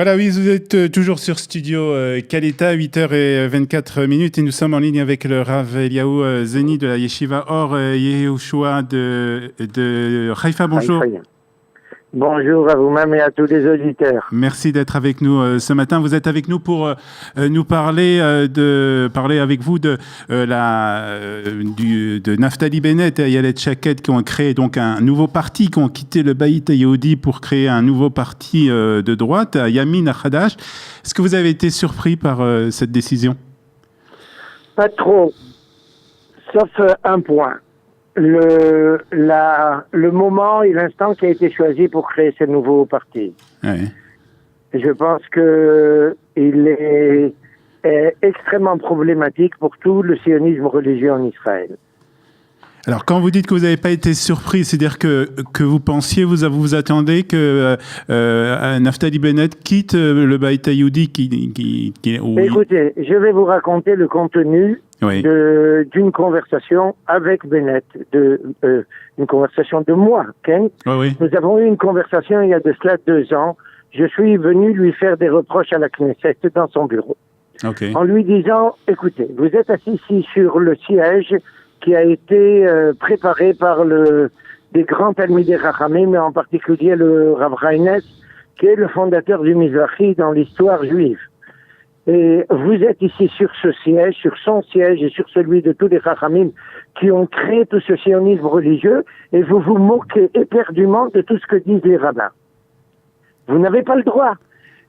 Voilà, oui, vous êtes toujours sur Studio Kalita, 8h24 et nous sommes en ligne avec le Rav Eliaou Zeni de la Yeshiva Or Yehoshua de Haïfa. Bonjour. Bonjour à vous-même et à tous les auditeurs. Merci d'être avec nous ce matin. Vous êtes avec nous pour nous parler avec vous de Naftali Bennett et Ayelet Shaked qui ont créé donc un nouveau parti, qui ont quitté le Bayit Yehudi pour créer un nouveau parti de droite, Yamin Hadash. Est-ce que vous avez été surpris par cette décision? Pas trop, sauf un point. Le moment et l'instant qui a été choisi pour créer ce nouveau parti. Oui. Je pense que il est extrêmement problématique pour tout le sionisme religieux en Israël. Alors, quand vous dites que vous n'avez pas été surpris, c'est-à-dire que vous pensiez, vous attendez que Naftali Bennett quitte le Bayit Yehudi Écoutez, je vais vous raconter le contenu d'une conversation avec Bennett, une conversation de moi, Ken. Oui. Nous avons eu une conversation il y a de cela 2 ans. Je suis venu lui faire des reproches à la Knesset dans son bureau. Okay. En lui disant, écoutez, vous êtes assis ici sur le siège qui a été préparé par des grands Talmidei Chachamim, mais en particulier le Rav Reines, qui est le fondateur du Mizrahi dans l'histoire juive. Et vous êtes ici sur ce siège, sur son siège et sur celui de tous les Chachamim qui ont créé tout ce sionisme religieux, et vous vous moquez éperdument de tout ce que disent les rabbins. Vous n'avez pas le droit.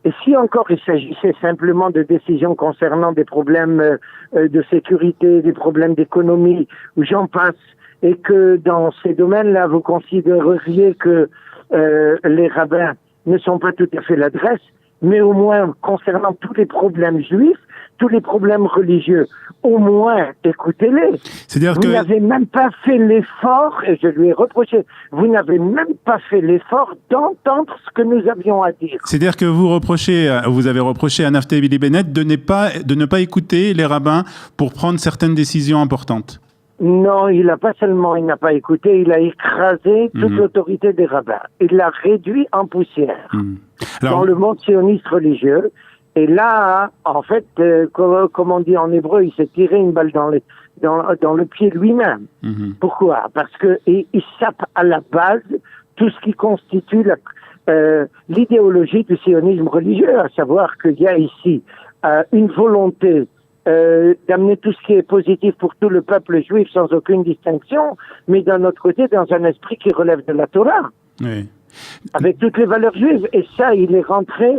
Et si encore il s'agissait simplement de décisions concernant des problèmes de sécurité, des problèmes d'économie, ou j'en passe, et que dans ces domaines-là, vous considéreriez que les rabbins ne sont pas tout à fait l'adresse, mais au moins concernant tous les problèmes juifs, tous les problèmes religieux, au moins écoutez-les. C'est-à-dire vous n'avez même pas fait l'effort, et je lui ai reproché, vous n'avez même pas fait l'effort d'entendre ce que nous avions à dire. C'est-à-dire que vous avez reproché à Naftali Bennett de ne pas écouter les rabbins pour prendre certaines décisions importantes. Non, il n'a pas écouté, il a écrasé toute l'autorité des rabbins. Il l'a réduit en poussière. Dans le monde sioniste religieux. Et là, en fait, comme on dit en hébreu, il s'est tiré une balle dans le pied lui-même. Pourquoi? Parce que il sape à la base tout ce qui constitue l'idéologie du sionisme religieux, à savoir qu'il y a ici une volonté d'amener tout ce qui est positif pour tout le peuple juif sans aucune distinction, mais d'un autre côté, dans un esprit qui relève de la Torah. Oui. Avec toutes les valeurs juives. Et ça, il est rentré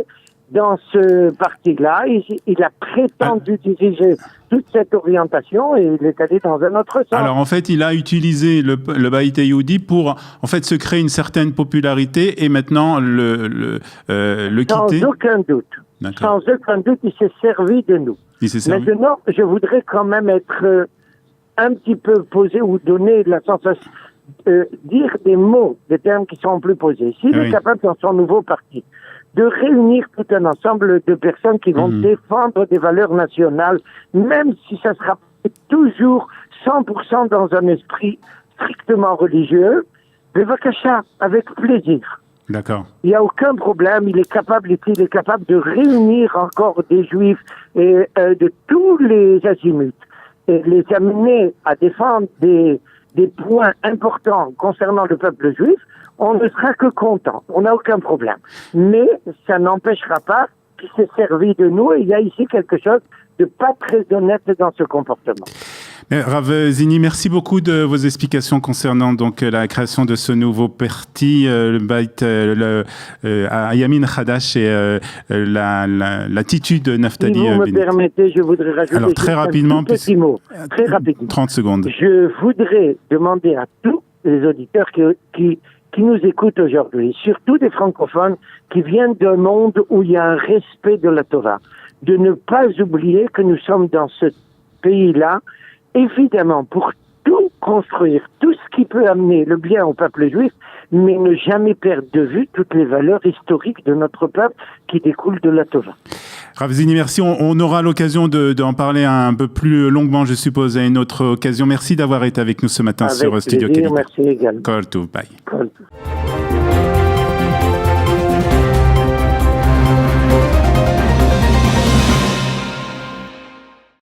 dans ce parti-là. Il a prétendu diriger toute cette orientation et il est allé dans un autre sens. Alors, en fait, il a utilisé le Bayit Yehudi pour, en fait, se créer une certaine popularité et maintenant le quitter. Sans aucun doute. D'accord. Sans aucun doute, il s'est servi de nous. Maintenant, je voudrais quand même être un petit peu posé ou donner la sensation, dire des mots, des termes qui sont plus posés. S'il est capable dans son nouveau parti de réunir tout un ensemble de personnes qui vont défendre des valeurs nationales, même si ça sera toujours 100% dans un esprit strictement religieux, Bevakasha, avec plaisir. D'accord. Il n'y a aucun problème, il est capable de réunir encore des juifs et de tous les azimuts et les amener à défendre des points importants concernant le peuple juif. On ne sera que content, on n'a aucun problème. Mais ça n'empêchera pas qu'il s'est servi de nous et il y a ici quelque chose de pas très honnête dans ce comportement. Rav Zini, merci beaucoup de vos explications concernant donc la création de ce nouveau parti, le Bayit Yamin Hadash et l'attitude de Naftali Bennett. Si vous me permettez, je voudrais rajouter alors, très rapidement, un petit mot. Très rapidement. 30 secondes. Je voudrais demander à tous les auditeurs qui nous écoutent aujourd'hui, surtout des francophones qui viennent d'un monde où il y a un respect de la Torah, de ne pas oublier que nous sommes dans ce pays-là, évidemment, pour tout construire, tout ce qui peut amener le bien au peuple juif, mais ne jamais perdre de vue toutes les valeurs historiques de notre peuple qui découlent de la Torah. Rav Zini, merci. On aura l'occasion d'en parler un peu plus longuement, je suppose, à une autre occasion. Merci d'avoir été avec nous ce matin sur Studio Kalita. Merci également. Kol Tov, bye. Kol Tov.